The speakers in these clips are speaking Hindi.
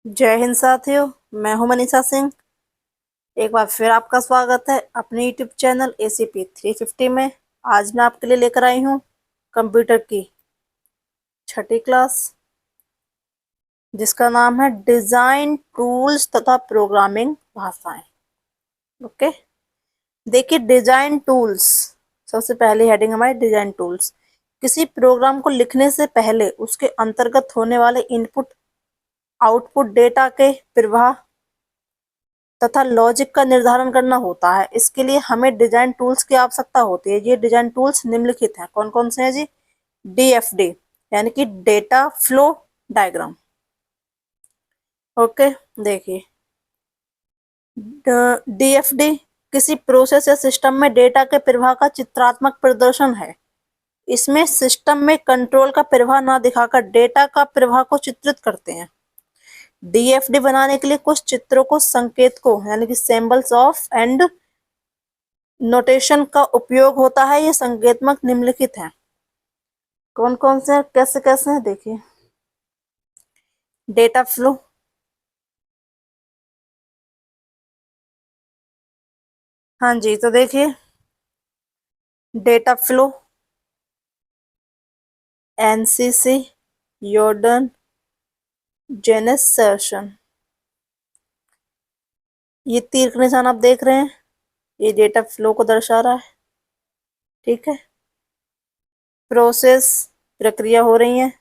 जय हिंद साथियों। मैं हूं मनीषा सिंह। एक बार फिर आपका स्वागत है अपने यूट्यूब चैनल ACP 350 में। आज मैं आपके लिए लेकर आई हूं कंप्यूटर की छठी क्लास, जिसका नाम है डिजाइन टूल्स तथा प्रोग्रामिंग भाषाएं। ओके, देखिए डिजाइन टूल्स, सबसे पहली हेडिंग हमारी डिजाइन टूल्स। किसी प्रोग्राम को लिखने से पहले उसके अंतर्गत होने वाले इनपुट आउटपुट डेटा के प्रवाह तथा लॉजिक का निर्धारण करना होता है। इसके लिए हमें डिजाइन टूल्स की आवश्यकता होती है। ये डिजाइन टूल्स निम्नलिखित हैं। कौन कौन से हैं जी? DFD यानी कि डेटा फ्लो डायग्राम। ओके, देखिए DFD किसी प्रोसेस या सिस्टम में डेटा के प्रवाह का चित्रात्मक प्रदर्शन है। इसमें सिस्टम में कंट्रोल का प्रवाह न दिखाकर डेटा का प्रवाह को चित्रित करते हैं। DFD बनाने के लिए कुछ चित्रों को, संकेत को यानी कि सिंबल्स ऑफ एंड नोटेशन का उपयोग होता है। ये संकेतमक निम्नलिखित हैं। कौन कौन से हैं, कैसे कैसे हैं, देखिए। डेटा फ्लो, हाँ जी, तो देखिए डेटा फ्लो, NCC, योर्डन, जेनेसर्शन। ये तीर का निशान आप देख रहे हैं, ये डेटा फ्लो को दर्शा रहा है। ठीक है, प्रोसेस, प्रक्रिया हो रही है।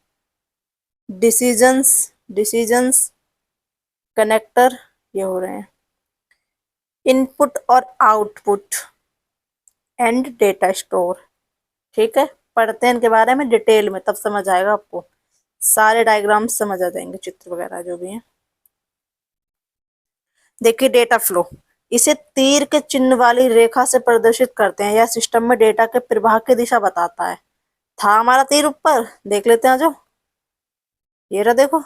डिसीजंस, डिसीजंस, कनेक्टर, ये हो रहे हैं। इनपुट और आउटपुट एंड डेटा स्टोर। ठीक है, पढ़ते हैं इनके बारे में डिटेल में, तब समझ आएगा आपको। सारे डायग्राम समझ आ जाएंगे, चित्र वगैरह जो भी हैं। देखिए डेटा फ्लो, इसे तीर के चिन्ह वाली रेखा से प्रदर्शित करते हैं। यह सिस्टम में डेटा के प्रवाह की दिशा बताता है। था हमारा तीर ऊपर, देख लेते हैं जो, ये रहा देखो।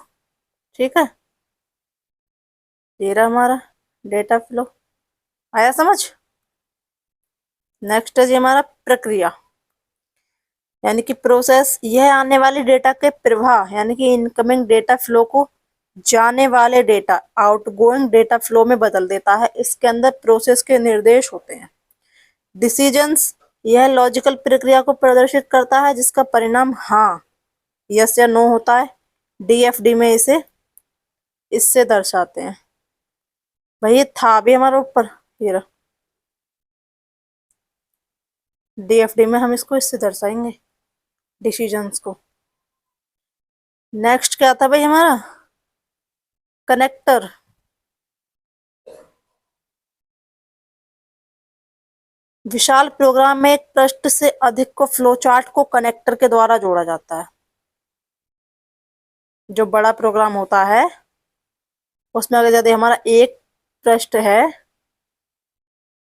ठीक है, ये रहा हमारा डेटा फ्लो। आया समझ? नेक्स्ट है जी हमारा प्रक्रिया यानी कि प्रोसेस। यह आने वाली डेटा के प्रवाह यानी कि इनकमिंग डेटा फ्लो को जाने वाले डेटा आउटगोइंग डेटा फ्लो में बदल देता है। इसके अंदर प्रोसेस के निर्देश होते हैं। डिसीजंस, यह लॉजिकल प्रक्रिया को प्रदर्शित करता है जिसका परिणाम हाँ, यस या नो होता है। DFD में इसे इससे दर्शाते हैं। भाई ये था भी हमारे ऊपर, ये रहा। DFD में हम इसको इससे दर्शाएंगे, डिसीजंस को। नेक्स्ट क्या था भाई हमारा? कनेक्टर। विशाल प्रोग्राम में एक पृष्ठ से अधिक को फ्लोचार्ट को कनेक्टर के द्वारा जोड़ा जाता है। जो बड़ा प्रोग्राम होता है उसमें अगर यदि हमारा एक पृष्ठ है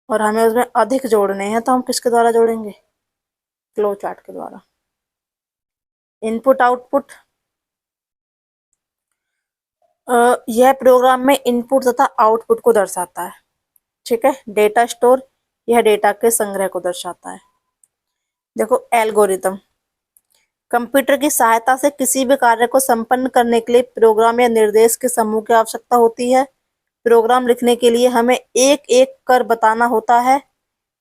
और हमें उसमें अधिक जोड़ने हैं तो हम किसके द्वारा जोड़ेंगे? फ्लोचार्ट के द्वारा। इनपुट आउटपुट, यह प्रोग्राम में इनपुट तथा आउटपुट को दर्शाता है। ठीक है, डेटा स्टोर, यह डेटा के संग्रह को दर्शाता है। देखो एल्गोरिथम, कंप्यूटर की सहायता से किसी भी कार्य को संपन्न करने के लिए प्रोग्राम या निर्देश के समूह की आवश्यकता होती है। प्रोग्राम लिखने के लिए हमें एक एक कर बताना होता है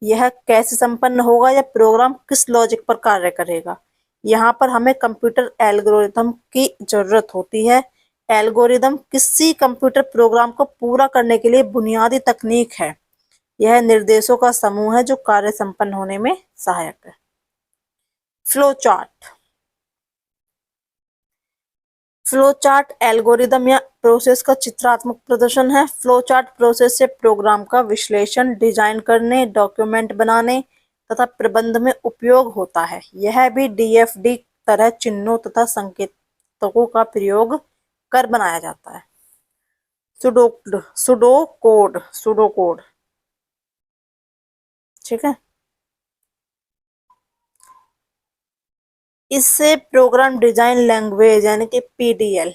यह कैसे संपन्न होगा या प्रोग्राम किस लॉजिक पर कार्य करेगा। यहाँ पर हमें कंप्यूटर एल्गोरिथम की जरूरत होती है। एल्गोरिथम किसी कंप्यूटर प्रोग्राम को पूरा करने के लिए बुनियादी तकनीक है। यह निर्देशों का समूह है जो कार्य संपन्न होने में सहायक है। Flow chart, flow chart algorithm या प्रोसेस का चित्रात्मक प्रदर्शन है। फ्लो चार्ट प्रोसेस से प्रोग्राम का विश्लेषण, डिजाइन करने, डॉक्यूमेंट बनाने तथा प्रबंध में उपयोग होता है। यह भी DFD तरह चिन्हों तथा संकेतकों का प्रयोग कर बनाया जाता है। Pseudocode, pseudocode. ठीक है, इससे प्रोग्राम डिजाइन लैंग्वेज यानी कि PDL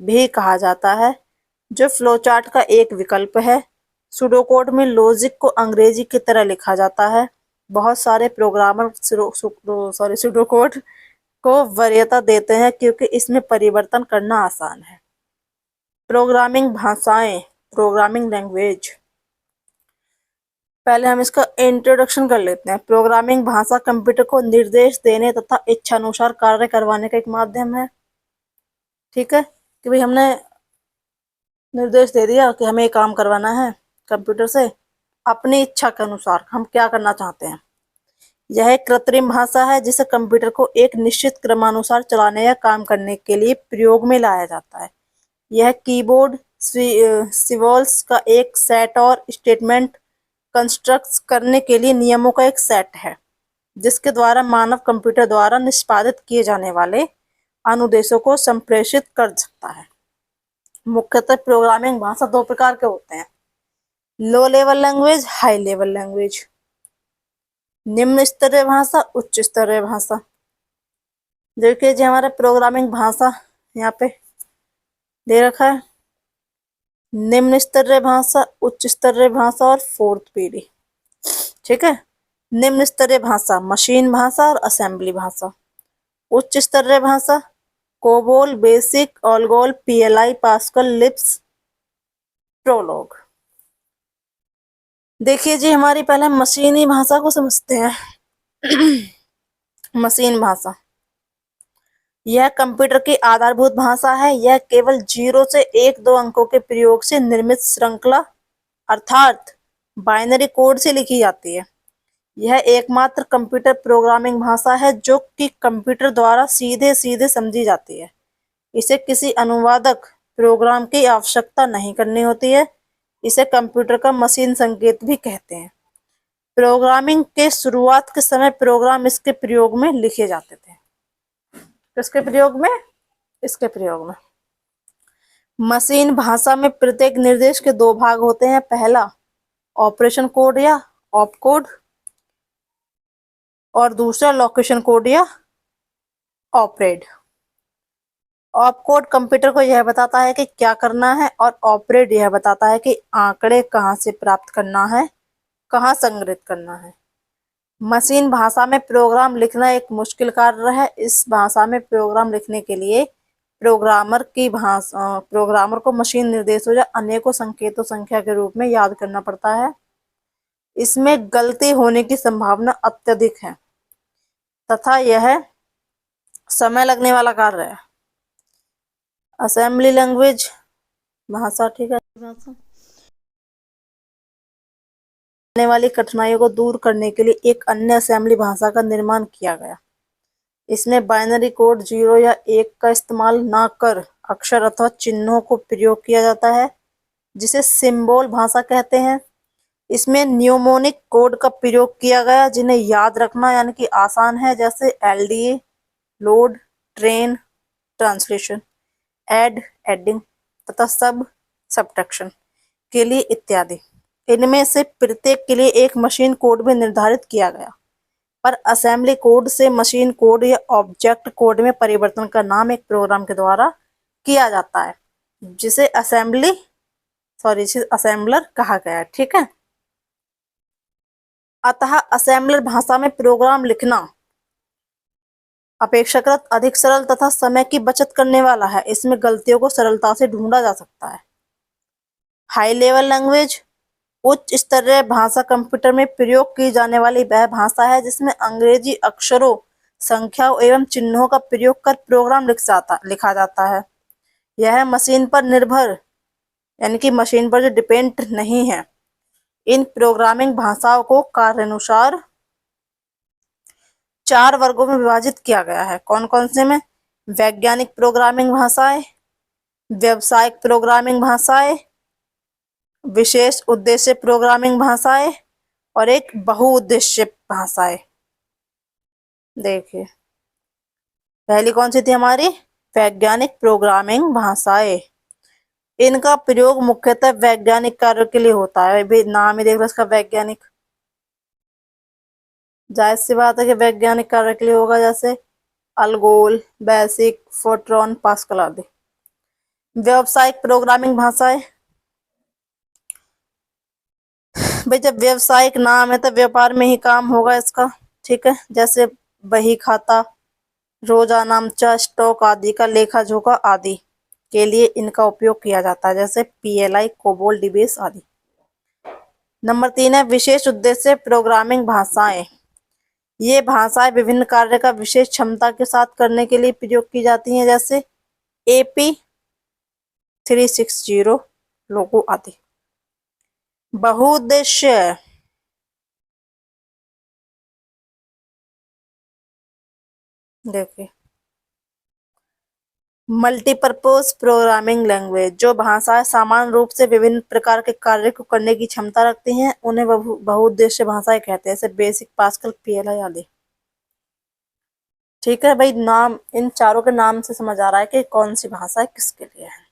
भी कहा जाता है, जो फ्लोचार्ट का एक विकल्प है। सुडोकोड में लॉजिक को अंग्रेजी की तरह लिखा जाता है। बहुत सारे प्रोग्रामर सुडोकोड को वरीयता देते हैं क्योंकि इसमें परिवर्तन करना आसान है। प्रोग्रामिंग भाषाएं, प्रोग्रामिंग लैंग्वेज। पहले हम इसका इंट्रोडक्शन कर लेते हैं। प्रोग्रामिंग भाषा कंप्यूटर को निर्देश देने तथा इच्छानुसार कार्य करवाने का एक माध्यम है। ठीक है, कि भाई हमने निर्देश दे दिया कि हमें काम करवाना है कंप्यूटर से, अपनी इच्छा के अनुसार हम क्या करना चाहते हैं। यह एक कृत्रिम भाषा है जिसे कंप्यूटर को एक निश्चित क्रमानुसार चलाने या काम करने के लिए प्रयोग में लाया जाता है। यह कीबोर्ड सिंबल्स का एक सेट और स्टेटमेंट कंस्ट्रक्ट करने के लिए नियमों का एक सेट है, जिसके द्वारा मानव कंप्यूटर द्वारा निष्पादित किए जाने वाले अनुदेशों को संप्रेषित कर सकता है। मुख्यतः प्रोग्रामिंग भाषा दो प्रकार के होते हैं, low level language, high level language. निम्न स्तरीय भाषा, उच्च स्तरीय भाषा। देखिए जी हमारा प्रोग्रामिंग भाषा यहाँ पे दे रखा है, निम्न स्तरीय भाषा, उच्च स्तरीय भाषा और फोर्थ पीढ़ी। ठीक है, निम्न स्तरीय भाषा मशीन भाषा और असेंबली भाषा। उच्च स्तरीय भाषा COBOL, basic, ALGOL, PLI, Pascal, Lisp, Prolog. देखिए जी हमारी पहले मशीनी भाषा को समझते हैं। मशीन भाषा यह कंप्यूटर की आधारभूत भाषा है। यह केवल 0 से 1-2 अंकों के प्रयोग से निर्मित श्रृंखला अर्थात बाइनरी कोड से लिखी जाती है। यह एकमात्र कंप्यूटर प्रोग्रामिंग भाषा है जो कि कंप्यूटर द्वारा सीधे सीधे समझी जाती है। इसे किसी अनुवादक प्रोग्राम की आवश्यकता नहीं करनी होती है। इसे कंप्यूटर का मशीन संकेत भी कहते हैं। प्रोग्रामिंग के शुरुआत के समय प्रोग्राम इसके प्रयोग में लिखे जाते थे। किसके प्रयोग में? इसके प्रयोग में। मशीन भाषा में प्रत्येक निर्देश के 2 भाग होते हैं। पहला ऑपरेशन कोड या ऑप कोड और दूसरा लोकेशन कोड या ऑपरेड। ऑप कोड कंप्यूटर को यह बताता है कि क्या करना है और ऑपरेड यह बताता है कि आंकड़े कहाँ से प्राप्त करना है, कहाँ संग्रहित करना है। मशीन भाषा में प्रोग्राम लिखना एक मुश्किल कार्य है। इस भाषा में प्रोग्राम लिखने के लिए प्रोग्रामर को मशीन निर्देशों या अनेकों संकेतों संख्या के रूप में याद करना पड़ता है। इसमें गलती होने की संभावना अत्यधिक है तथा यह समय लगने वाला कार्य है। असेंबली लैंग्वेज भाषा, ठीक है, भाषा आने वाली कठिनाइयों को दूर करने के लिए एक अन्य असेंबली भाषा का निर्माण किया गया। इसमें बाइनरी कोड 0 या 1 का इस्तेमाल न कर अक्षर अथवा चिन्हों को प्रयोग किया जाता है, जिसे सिंबल भाषा कहते हैं। इसमें न्यूमोनिक कोड का प्रयोग किया गया जिन्हें याद रखना यानी कि आसान है, जैसे LDA, load, train, translation, add, adding तथा सब्ट्रैक्शन के लिए इत्यादि। इनमें से प्रत्येक के लिए एक मशीन कोड भी निर्धारित किया गया, पर असेंबली कोड से मशीन कोड या ऑब्जेक्ट कोड में परिवर्तन का नाम एक प्रोग्राम के द्वारा किया जाता है, जिसे असेंबलर कहा गया है। ठीक है, अतः असेंबलर भाषा में प्रोग्राम लिखना अपेक्षाकृत अधिक सरल तथा समय की बचत करने वाला है। इसमें गलतियों को सरलता से ढूंढा जा सकता है। हाई लेवल लैंग्वेज उच्च स्तरीय भाषा कंप्यूटर में प्रयोग की जाने वाली वह भाषा है जिसमें अंग्रेजी अक्षरों, संख्याओं एवं चिन्हों का प्रयोग कर प्रोग्राम लिखा जाता है। यह मशीन पर निर्भर यानी कि मशीन पर जो डिपेंड नहीं है। इन प्रोग्रामिंग भाषाओं को कार्यानुसार 4 वर्गों में विभाजित किया गया है। कौन कौन से में? वैज्ञानिक प्रोग्रामिंग भाषाएं, व्यावसायिक प्रोग्रामिंग भाषाएं, विशेष उद्देश्य प्रोग्रामिंग भाषाएं और एक बहुउद्देश्य भाषाएं। देखिए पहली कौन सी थी हमारी? वैज्ञानिक प्रोग्रामिंग भाषाएं। इनका प्रयोग मुख्यतः वैज्ञानिक कार्यों के लिए होता है। भी नाम ही देख लो इसका, वैज्ञानिक। जाहिर सी बात है कि वैज्ञानिक कार्य के लिए होगा, जैसे अलगोल, बेसिक, फोर्ट्रॉन, पास्कल आदि। व्यावसायिक प्रोग्रामिंग भाषाएं, भाई जब व्यावसायिक नाम है तो व्यापार में ही काम होगा इसका। ठीक है, जैसे बही खाता, रोजानामचा, स्टॉक आदि का लेखा जोखा आदि। के लिए इनका उपयोग किया जाता है, जैसे PLI, कोबोल, डीबीएस आदि। नंबर 3 है विशेष उद्देश्य प्रोग्रामिंग भाषाएं। ये भाषाएं विभिन्न कार्य का विशेष क्षमता के साथ करने के लिए प्रयोग की जाती हैं, जैसे AP360, लोगो आदि। बहुउद्देश्य देखिए मल्टीपर्पज प्रोग्रामिंग लैंग्वेज, जो भाषाएं सामान्य रूप से विभिन्न प्रकार के कार्य को करने की क्षमता रखती हैं, उन्हें बहुउद्देश्य भाषाएं कहते हैं, जैसे बेसिक, पास्कल, PLI आदि। ठीक है भाई, नाम इन चारों के नाम से समझ आ रहा है कि कौन सी भाषा है किसके लिए है।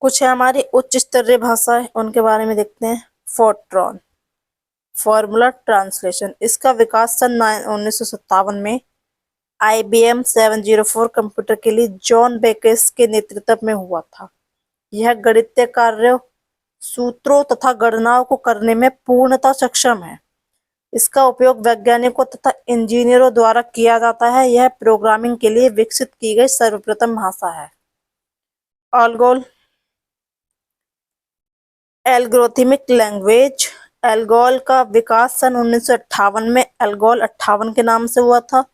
कुछ है हमारी उच्च स्तरीय भाषाएं, उनके बारे में देखते हैं। फोर्ट्रॉन, फॉर्मूला ट्रांसलेशन, इसका विकास सन 1957 में IBM 704 कंप्यूटर के लिए जॉन बेकेस के नेतृत्व में हुआ था। यह गणितीय कार्यों, सूत्रों तथा गणनाओं को करने में पूर्णतः सक्षम है। इसका उपयोग वैज्ञानिकों तथा इंजीनियरों द्वारा किया जाता है। यह प्रोग्रामिंग के लिए विकसित की गई सर्वप्रथम भाषा है। अल्गोल, एल्गोरिथमिक लैंग्वेज, एल्गोल का विकास सन 1958 में एल्गोल 58 के नाम से हुआ था।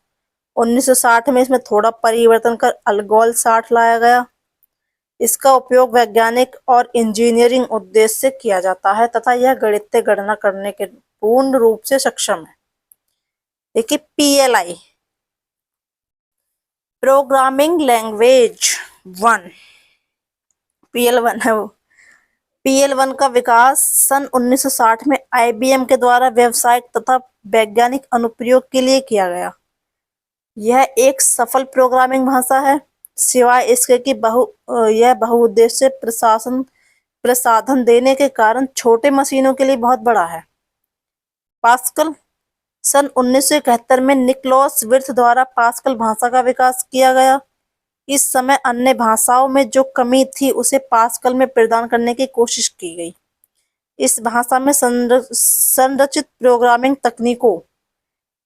1960 में इसमें थोड़ा परिवर्तन कर अल्गोल 60 लाया गया। इसका उपयोग वैज्ञानिक और इंजीनियरिंग उद्देश्य से किया जाता है तथा यह गणितीय गणना करने के पूर्ण रूप से सक्षम है। देखिए PLI, प्रोग्रामिंग लैंग्वेज 1, PL1 है वो। PL1 का विकास सन 1960 में IBM के द्वारा व्यावसायिक तथा वैज्ञानिक अनुप्रयोग के लिए किया गया। यह एक सफल प्रोग्रामिंग भाषा है, सिवाय इसके कि यह बहुउद्देश्य प्रसाधन देने के कारण छोटे मशीनों के लिए बहुत बड़ा है। पास्कल, सन 1971 में निकोलस विर्थ द्वारा पास्कल भाषा का विकास किया गया। इस समय अन्य भाषाओं में जो कमी थी उसे पास्कल में प्रदान करने की कोशिश की गई। इस भाषा में संरचित प्रोग्रामिंग तकनीकों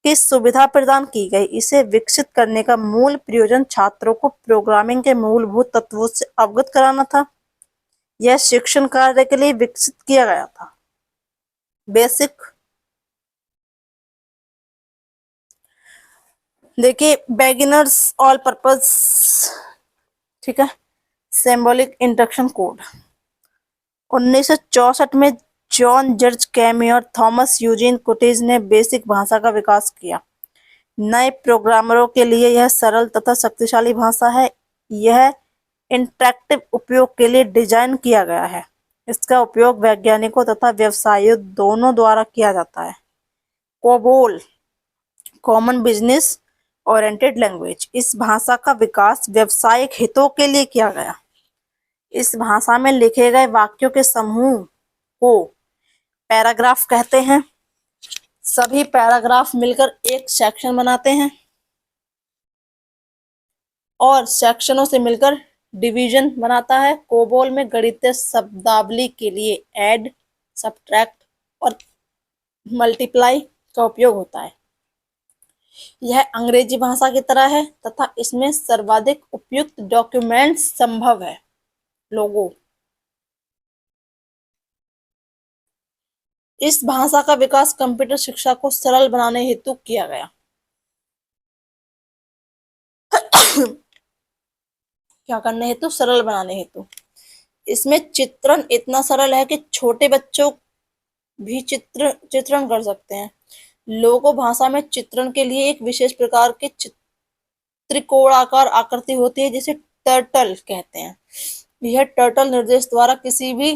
की सुविधा प्रदान की गई। इसे विकसित करने का मूल प्रयोजन छात्रों को प्रोग्रामिंग के मूलभूत तत्वों से अवगत कराना था। यह शिक्षण कार्य के लिए विकसित किया गया था। बेसिक, देखिए बिगिनर्स ऑल पर्पस, ठीक है, सिंबॉलिक इंस्ट्रक्शन कोड। 1964 में जॉन जॉर्ज कैमी और थॉमस यूजीन कुटीज ने बेसिक भाषा का विकास किया। नए प्रोग्रामरों के लिए यह सरल तथा शक्तिशाली भाषा है। यह इंटरैक्टिव उपयोग के लिए डिजाइन किया गया है। इसका उपयोग वैज्ञानिकों तथा व्यवसायियों दोनों द्वारा किया जाता है। COBOL, common business oriented language, इस भाषा का विकास व्यवसायिक हितों के लिए किया गया। इस भाषा में लिखे गए वाक्यों के समूह को पैराग्राफ कहते हैं। सभी पैराग्राफ मिलकर एक सेक्शन बनाते हैं और सेक्शनों से मिलकर डिवीजन बनाता है। कोबोल में गणितीय शब्दावली के लिए ऐड, सब्ट्रैक्ट और मल्टीप्लाई का उपयोग होता है। यह अंग्रेजी भाषा की तरह है तथा इसमें सर्वाधिक उपयुक्त डॉक्यूमेंट्स संभव है। लोगो, इस भाषा का विकास कंप्यूटर शिक्षा को सरल बनाने हेतु किया गया। क्या करने हेतु? सरल बनाने हेतु। इसमें चित्रण इतना सरल है कि छोटे बच्चों भी चित्रण कर सकते हैं। लोगो भाषा में चित्रण के लिए एक विशेष प्रकार की त्रिकोणाकार आकृति होती है जिसे टर्टल कहते हैं। यह टर्टल निर्देश द्वारा किसी भी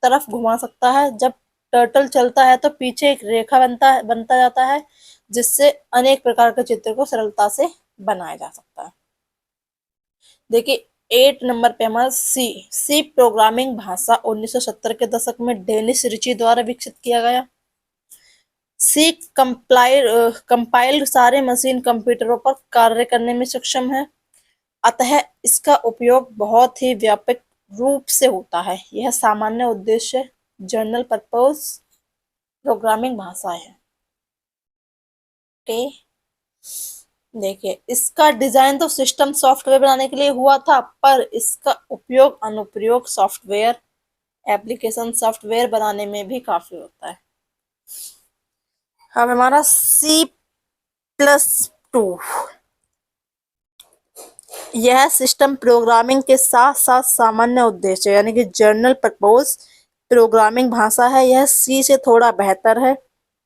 तरफ घुमा सकता है। जब टर्टल चलता है तो पीछे एक रेखा बनता जाता है जिससे अनेक प्रकार के चित्र को सरलता से बनाया जा सकता है। देखिए 8 नंबर पे हमारा सी प्रोग्रामिंग भाषा 1970 के दशक में डेनिस रिची द्वारा विकसित किया गया। सी कंपाइल्ड सारे मशीन कंप्यूटरों पर कार्य करने में सक्षम है, अतः इसका उपयोग बहुत ही व्यापक रूप से होता है। यह सामान्य उद्देश्य जनरल पर्पस प्रोग्रामिंग भाषा है। ओके, देखिए, इसका डिजाइन तो सिस्टम सॉफ्टवेयर बनाने के लिए हुआ था, पर इसका उपयोग अनुप्रयोग सॉफ्टवेयर, एप्लीकेशन सॉफ्टवेयर बनाने में भी काफी होता है। अब हमारा C++, यह सिस्टम प्रोग्रामिंग के साथ साथ सामान्य उद्देश्य यानी कि जनरल पर्पस प्रोग्रामिंग भाषा है। यह सी से थोड़ा बेहतर है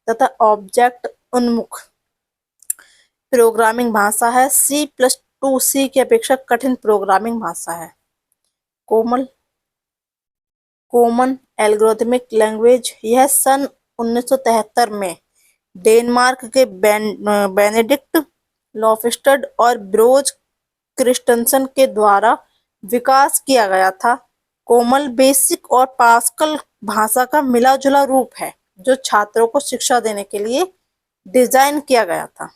तथा ऑब्जेक्ट उन्मुख प्रोग्रामिंग भाषा है। C++ सी की अपेक्षा कठिन प्रोग्रामिंग भाषा है। कोमल कॉमन एल्गोरिथमिक लैंग्वेज, यह सन 1973 में डेनमार्क के बेनेडिक्ट लॉफस्टड और ब्रोज क्रिस्टनसन के द्वारा विकास किया गया था। कोमल बेसिक और पास्कल भाषा का मिला-जुला रूप है जो छात्रों को शिक्षा देने के लिए डिजाइन किया गया था।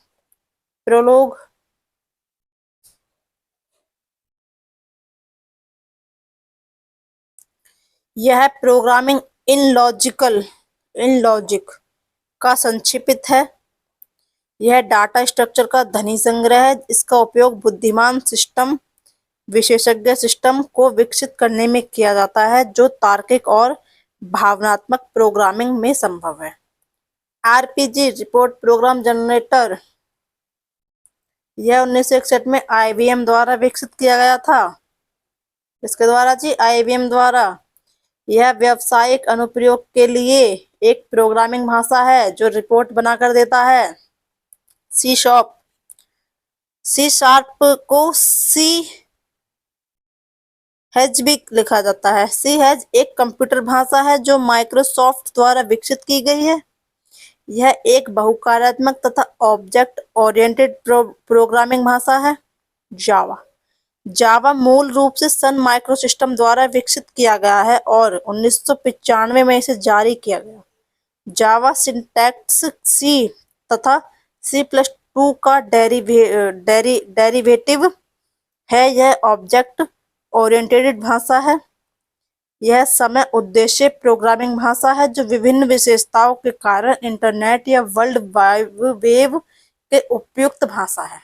प्रोलोग, यह प्रोग्रामिंग इन लॉजिक का संक्षिप्त है। यह डाटा स्ट्रक्चर का धनी संग्रह है। इसका उपयोग बुद्धिमान सिस्टम विशेषज्ञ सिस्टम को विकसित करने में किया जाता है जो तार्किक और भावनात्मक प्रोग्रामिंग में संभव है। आरपीजी रिपोर्ट प्रोग्राम जनरेटर, यह 1961 में आईबीएम द्वारा विकसित किया गया था। इसके द्वारा जी, आईबीएम द्वारा। यह व्यावसायिक अनुप्रयोग के लिए एक प्रोग्रामिंग भाषा है जो रिपोर्ट बनाकर देता है। सी शार्प को सी हैज भी लिखा जाता है। सी हैज एक कंप्यूटर भाषा है जो माइक्रोसॉफ्ट द्वारा विकसित की गई है। यह एक बहुकार्यात्मक तथा ऑब्जेक्ट ओरिएंटेड प्रोग्रामिंग भाषा है। जावा जावा मूल रूप से सन माइक्रोसिस्टम द्वारा विकसित किया गया है और 1995 में इसे जारी किया गया। जावा सिंटैक्स सी तथा C++ का डेरिवेटिव है। यह ऑब्जेक्ट ओरिएंटेड भाषा है। यह समय उद्देश्य प्रोग्रामिंग भाषा है जो विभिन्न विशेषताओं के कारण इंटरनेट या वर्ल्ड वाइड वेब के उपयुक्त भाषा है।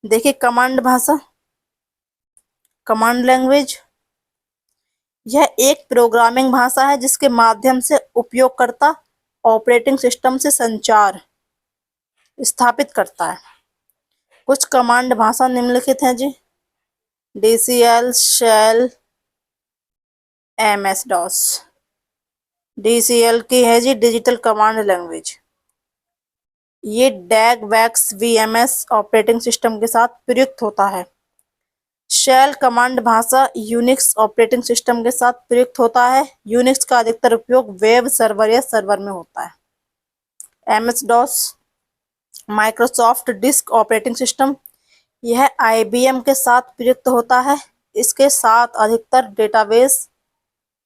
देखिए, कमांड भाषा, कमांड लैंग्वेज, यह एक प्रोग्रामिंग भाषा है जिसके माध्यम से उपयोगकर्ता ऑपरेटिंग सिस्टम से संचार स्थापित करता है। कुछ कमांड भाषा निम्नलिखित हैं जी। DCL, shell, MS DOS। DCL की है जी डिजिटल कमांड लैंग्वेज। ये डैग वैक्स VMS ऑपरेटिंग सिस्टम के साथ प्रयुक्त होता है। शेल कमांड भाषा यूनिक्स ऑपरेटिंग सिस्टम के साथ प्रयुक्त होता है। यूनिक्स का अधिकतर उपयोग वेब सर्वर या सर्वर में होता है। MS DOS Microsoft disk operating system, यह IBM के साथ प्रयुक्त होता है। इसके साथ अधिकतर डेटाबेस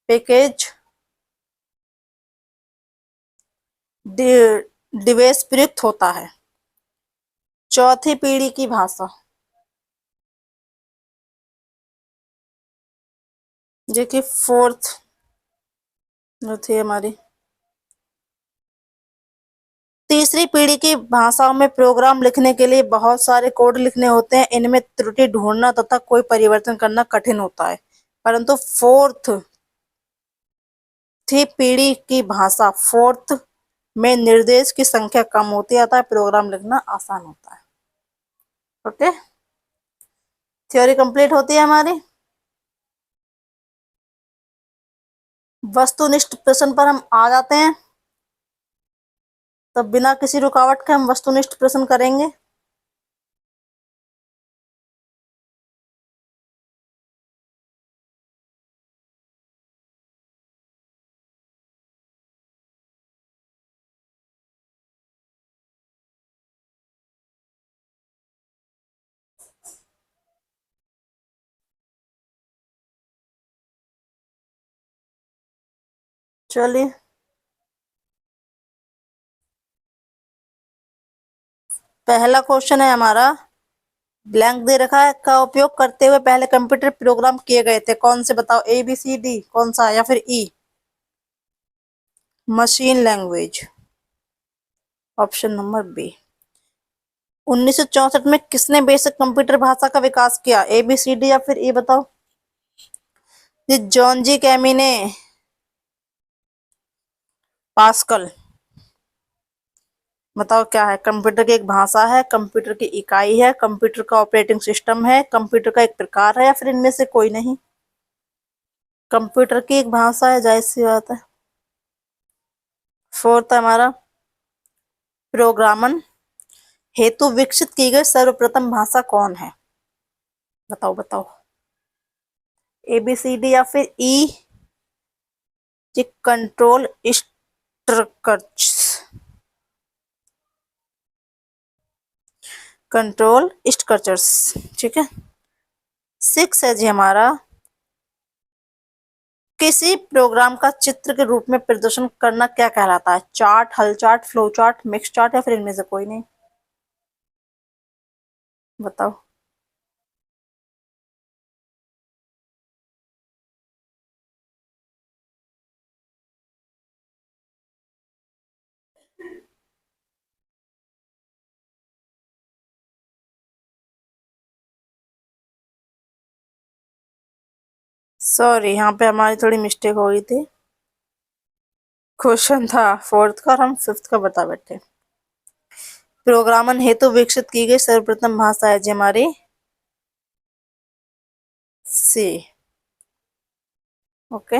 पैकेज डिवाइस प्रयुक्त होता है। चौथी पीढ़ी की भाषा, जो कि फोर्थ जो थी हमारी, तीसरी पीढ़ी की भाषाओं में प्रोग्राम लिखने के लिए बहुत सारे कोड लिखने होते हैं। इनमें त्रुटि ढूंढना तथा कोई परिवर्तन करना कठिन होता है, परंतु फोर्थ में निर्देश की संख्या कम होती है अतः प्रोग्राम लिखना आसान होता है। ओके, थ्योरी कंप्लीट होती है हमारी। वस्तुनिष्ठ प्रश्न पर हम आ जाते हैं। तो बिना किसी रुकावट के हम वस्तुनिष्ठ प्रश्न करेंगे। चलिए, पहला क्वेश्चन है हमारा, ब्लैंक दे रखा है, का उपयोग करते हुए पहले कंप्यूटर प्रोग्राम किए गए थे, कौन से बताओ, ABCD कौन सा या फिर E? Machine language, option number B। 1964 में किसने बेसिक कंप्यूटर भाषा का विकास किया? ए बी सी डी या फिर ई बताओ। जी जॉन जी कैमी ने। पास्कल। बताओ क्या है? कंप्यूटर की एक भाषा है, कंप्यूटर की इकाई है, कंप्यूटर का ऑपरेटिंग सिस्टम है, कंप्यूटर का एक प्रकार है, या फिर इनमें से कोई नहीं? कंप्यूटर की एक भाषा है, जाहिर सी बात है। फोर्थ है हमारा प्रोग्रामन हेतु विकसित की गई सर्वप्रथम भाषा कौन है? बताओ बताओ। ए बी सी डी या फिर ई? जी कंट्रोल स्ट्रक्चर्स। Control structures. ठीक है। सिक्स है जी हमारा किसी प्रोग्राम का चित्र के रूप में प्रदर्शन करना क्या कहलाता है? चार्ट, हल chart, flow chart, mix chart, या फिर इनमें से कोई नहीं? बताओ। सॉरी, यहाँ पे हमारी थोड़ी मिस्टेक हो गई थी। क्वेश्चन था फोर्थ का और हम फिफ्थ का बता बैठे। प्रोग्रामन हेतु विकसित की गई सर्वप्रथम भाषा है जी हमारी सी। ओके।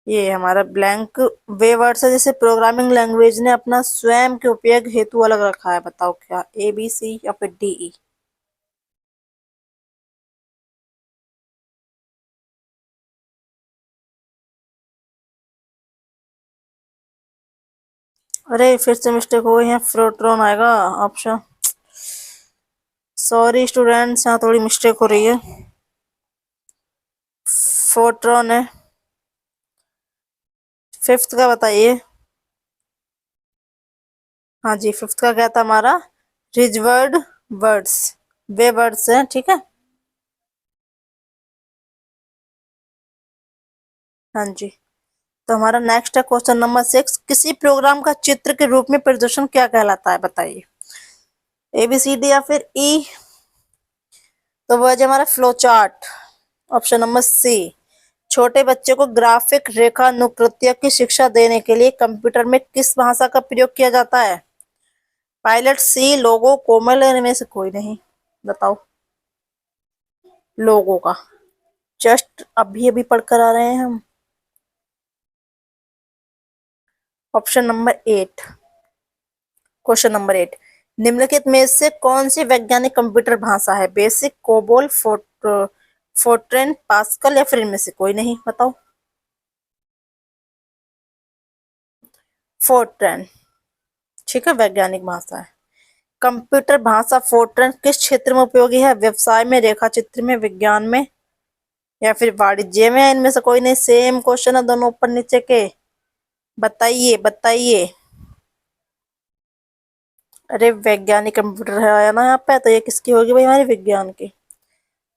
ये हमारा ब्लैंक वे वर्ड्स है, जैसे प्रोग्रामिंग लैंग्वेज ने अपना स्वयं के उपयोग हेतु अलग रखा है। बताओ क्या? ए बी सी या फिर डी ई? अरे फिर से मिस्टेक हो गई है, फ्रोट्रॉन आएगा ऑप्शन। सॉरी स्टूडेंट्स, यहाँ थोड़ी मिस्टेक हो रही है। फोर्ट्रॉन है। फिफ्थ का बताइए। हाँ जी, फिफ्थ का क्या था हमारा? रिजवर्ड वर्ड्स। वे वर्ड्स हैं, ठीक है। हाँ जी। तो हमारा नेक्स्ट है क्वेश्चन नंबर सिक्स। किसी प्रोग्राम का चित्र के रूप में प्रदर्शन क्या कहलाता है? बताइए। ए बी सी डी या फिर ई? तो वो है जी हमारा flow chart. Option number C. छोटे बच्चे को ग्राफिक रेखानुकृत्य की शिक्षा देने के लिए कंप्यूटर में किस भाषा का प्रयोग किया जाता है? पायलट, सी, लोगो, कोमल, इनमें से कोई नहीं? बताओ। लोगों का। जस्ट अभी अभी पढ़कर आ रहे हैं हम। Option number eight. Question number eight. निम्नलिखित में से कौन सी वैज्ञानिक कंप्यूटर भाषा है? बेसिक, कोबोल, फोर्ट्रेन, पास्कल, या फिर इनमें से कोई नहीं? बताओ। फोर्ट्रेन। ठीक है, वैज्ञानिक भाषा है। कंप्यूटर भाषा फोर्ट्रेन किस क्षेत्र में उपयोगी है? व्यवसाय में, रेखा चित्र में, विज्ञान में, या फिर वाणिज्य में? इनमें से कोई नहीं। सेम क्वेश्चन है दोनों ऊपर नीचे के। बताइए बताइए। अरे वैज्ञानिक कंप्यूटर है आया ना यहाँ पे, तो ये किसकी होगी भाई? हमारी विज्ञान की।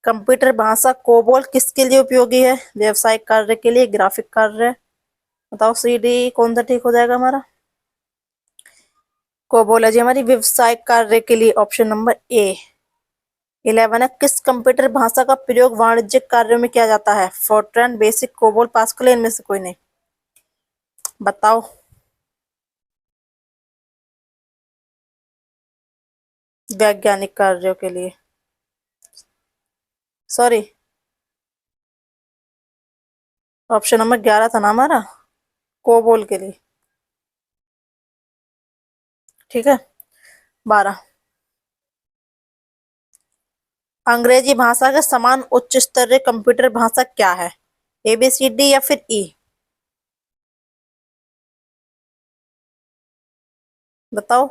कंप्यूटर भाषा कोबोल किसके लिए उपयोगी है? व्यवसायिक कार्य के लिए, ग्राफिक कार्य? बताओ सी डी कौन सा ठीक हो जाएगा हमारा? कोबोल है जी हमारी व्यवसायिक कार्य के लिए। Option number A. 11 है किस कंप्यूटर भाषा का प्रयोग वाणिज्यिक कार्यों में किया जाता है? फोर्ट्रान, बेसिक, कोबोल, पास्कल, इनमें से कोई नहीं? बताओ। वैज्ञानिक कार्यों के लिए। सॉरी, ऑप्शन नंबर 11 था ना हमारा, कोबोल के लिए। ठीक है। 12। अंग्रेजी भाषा के समान उच्च स्तरीय कंप्यूटर भाषा क्या है? ए बी सी डी या फिर ई? बताओ।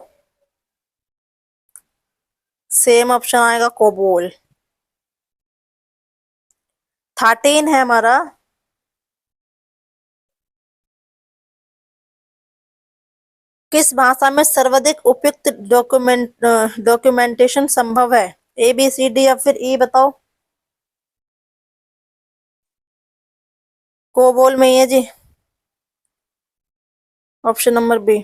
सेम ऑप्शन आएगा, कोबोल। 13 है हमारा। किस भाषा में सर्वाधिक उपयुक्त डॉक्यूमेंटेशन संभव है? ए बी सी डी या फिर ई? बताओ। कोबोल में ही है जी। Option number B.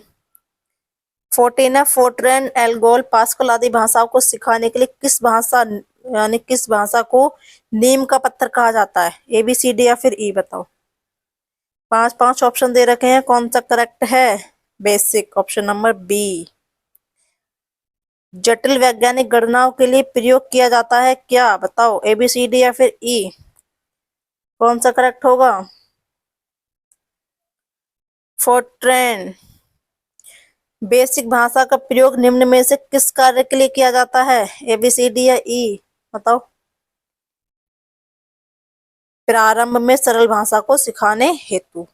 14 है, फोर्ट्रेन, एल्गोल, पास्कल आदि भाषाओं को सिखाने के लिए किस भाषा को नीम का पत्थर कहा जाता है? ए बी सी डी या फिर ई बताओ। पांच पांच ऑप्शन दे रखे हैं, कौन सा करेक्ट है? Basic, option number B. जटिल वैज्ञानिक गणनाओं के लिए प्रयोग किया जाता है क्या? बताओ, ए बी सी डी या फिर ई, कौन सा करेक्ट होगा? फोर्ट्रेन। बेसिक भाषा का प्रयोग निम्न में से किस कार्य के लिए किया जाता है? ए बी सी डी या ई बताओ। प्रारंभ में सरल भाषा को सिखाने हेतु।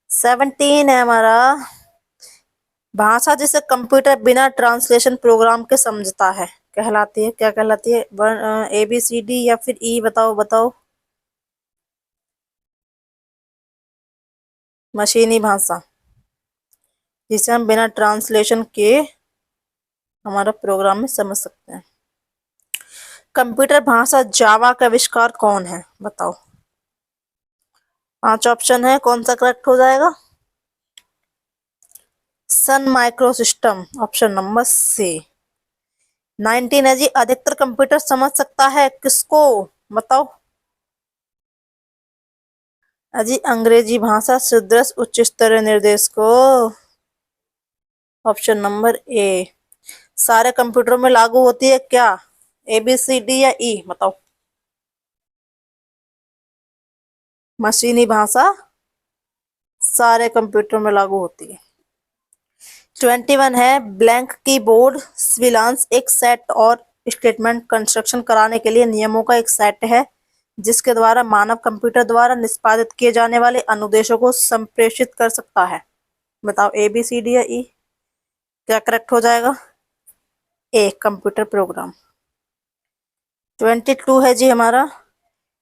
17 है हमारा, भाषा जिसे कंप्यूटर बिना ट्रांसलेशन प्रोग्राम के समझता है कहलाती है, क्या कहलाती है? ए बी सी डी या फिर ई बताओ बताओ। मशीनी भाषा, जिसे हम बिना ट्रांसलेशन के हमारा प्रोग्राम में समझ सकते हैं। कंप्यूटर भाषा जावा का आविष्कार कौन है? बताओ। 5 ऑप्शन है, कौन सा करेक्ट हो जाएगा? Sun micro system, option number C. 19 है जी, अधिकतर कंप्यूटर समझ सकता है किसको? बताओ। अजी अंग्रेजी भाषा सुदृढ़ उच्च स्तरीय निर्देश को, ऑप्शन नंबर ए। सारे कंप्यूटरों में लागू होती है क्या? ए बी सी डी या ई बताओ। मशीनी भाषा सारे कंप्यूटर में लागू होती है। 21 है, ब्लैंक कीबोर्ड सिविलांस एक सेट और स्टेटमेंट कंस्ट्रक्शन कराने के लिए नियमों का एक सेट है जिसके द्वारा मानव कंप्यूटर द्वारा निष्पादित किए जाने वाले अनुदेशों को संप्रेषित कर सकता है। बताओ, ए बी सी डी या ई, क्या करेक्ट हो जाएगा? ए, कंप्यूटर प्रोग्राम। 22 है जी हमारा,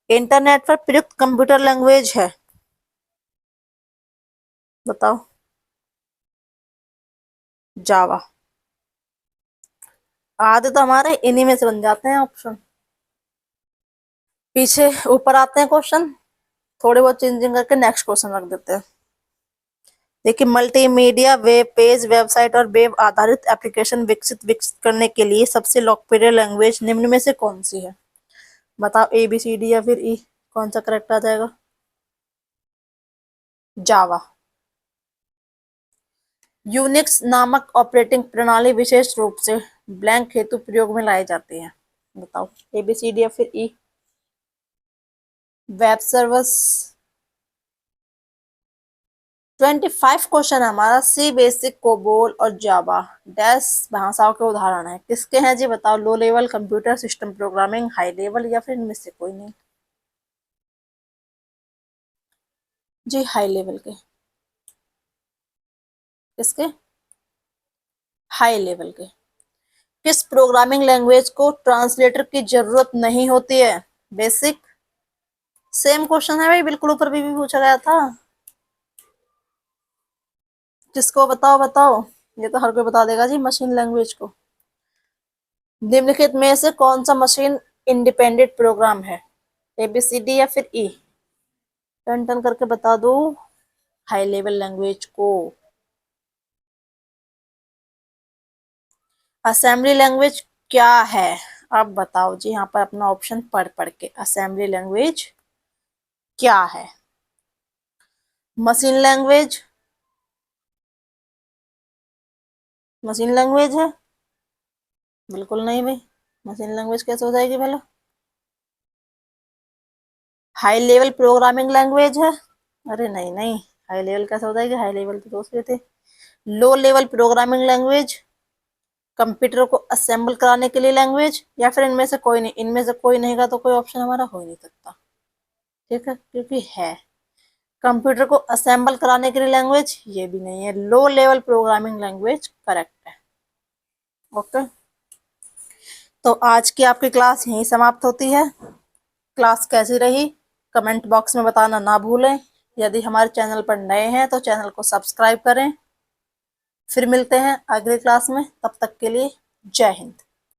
इंटरनेट पर प्रयुक्त कंप्यूटर लैंग्वेज है, बताओ। जावा। आधे तो हमारे इन्हीं में से बन जाते हैं ऑप्शन, पीछे ऊपर आते हैं क्वेश्चन, थोड़े बहुत चेंजिंग करके नेक्स्ट क्वेश्चन रख देते हैं। देखिए, मल्टीमीडिया वेब पेज, वेबसाइट और वेब आधारित एप्लीकेशन विकसित करने के लिए सबसे लोकप्रिय लैंग्वेज निम्न में से कौन सी है? बताओ, ए बी सी डी या फिर ई, कौन सा करेक्ट आ जाएगा? जावा। यूनिक्स नामक ऑपरेटिंग प्रणाली विशेष रूप से ब्लैंक हेतु प्रयोग में लाई जाती है, बताओ, ए बी सी डी या फिर ई। Web servers. 25 क्वेश्चन है हमारा, सी बेसिक, कोबोल और जावा डैश भाषाओं के उदाहरण है, किसके हैं जी? बताओ, low level computer system programming, high level या फिर इनमें से कोई नहीं? जी हाई लेवल के। किसके? हाई लेवल के। किस प्रोग्रामिंग लैंग्वेज को ट्रांसलेटर की जरूरत नहीं होती है? बेसिक। सेम क्वेश्चन है भाई, बिल्कुल ऊपर भी पूछा गया था। किसको? बताओ बताओ, ये तो हर कोई बता देगा जी, मशीन लैंग्वेज को। निम्नलिखित में से कौन सा मशीन इंडिपेंडेंट प्रोग्राम है? ए बी सी डी या फिर ई, टन टन करके बता दो हाई लेवल लैंग्वेज को। असेंबली लैंग्वेज क्या है? अब बताओ जी, यहाँ पर अपना ऑप्शन पढ़ पढ़ के, असेंबली लैंग्वेज क्या है? मशीन लैंग्वेज, मशीन लैंग्वेज है? बिल्कुल नहीं भाई, मशीन लैंग्वेज कैसे हो जाएगी भला? हाई लेवल प्रोग्रामिंग लैंग्वेज है? अरे नहीं नहीं, हाई लेवल कैसे हो जाएगी? हाई लेवल तो दूसरे थे। Low level programming language, computer को असेंबल कराने के लिए लैंग्वेज, या फिर इनमें से कोई नहीं? इनमें से कोई नहीं का तो कोई ऑप्शन हमारा हो ही नहीं सकता, ठीक है, क्योंकि है कंप्यूटर को असेंबल कराने के लिए लैंग्वेज, ये भी नहीं है। Low level programming language correct है। ओके, तो आज की आपकी क्लास यहीं समाप्त होती है। क्लास कैसी रही कमेंट बॉक्स में बताना ना भूलें। यदि हमारे चैनल पर नए हैं तो चैनल को सब्सक्राइब करें। फिर मिलते हैं अगली क्लास में, तब तक के लिए जय हिंद।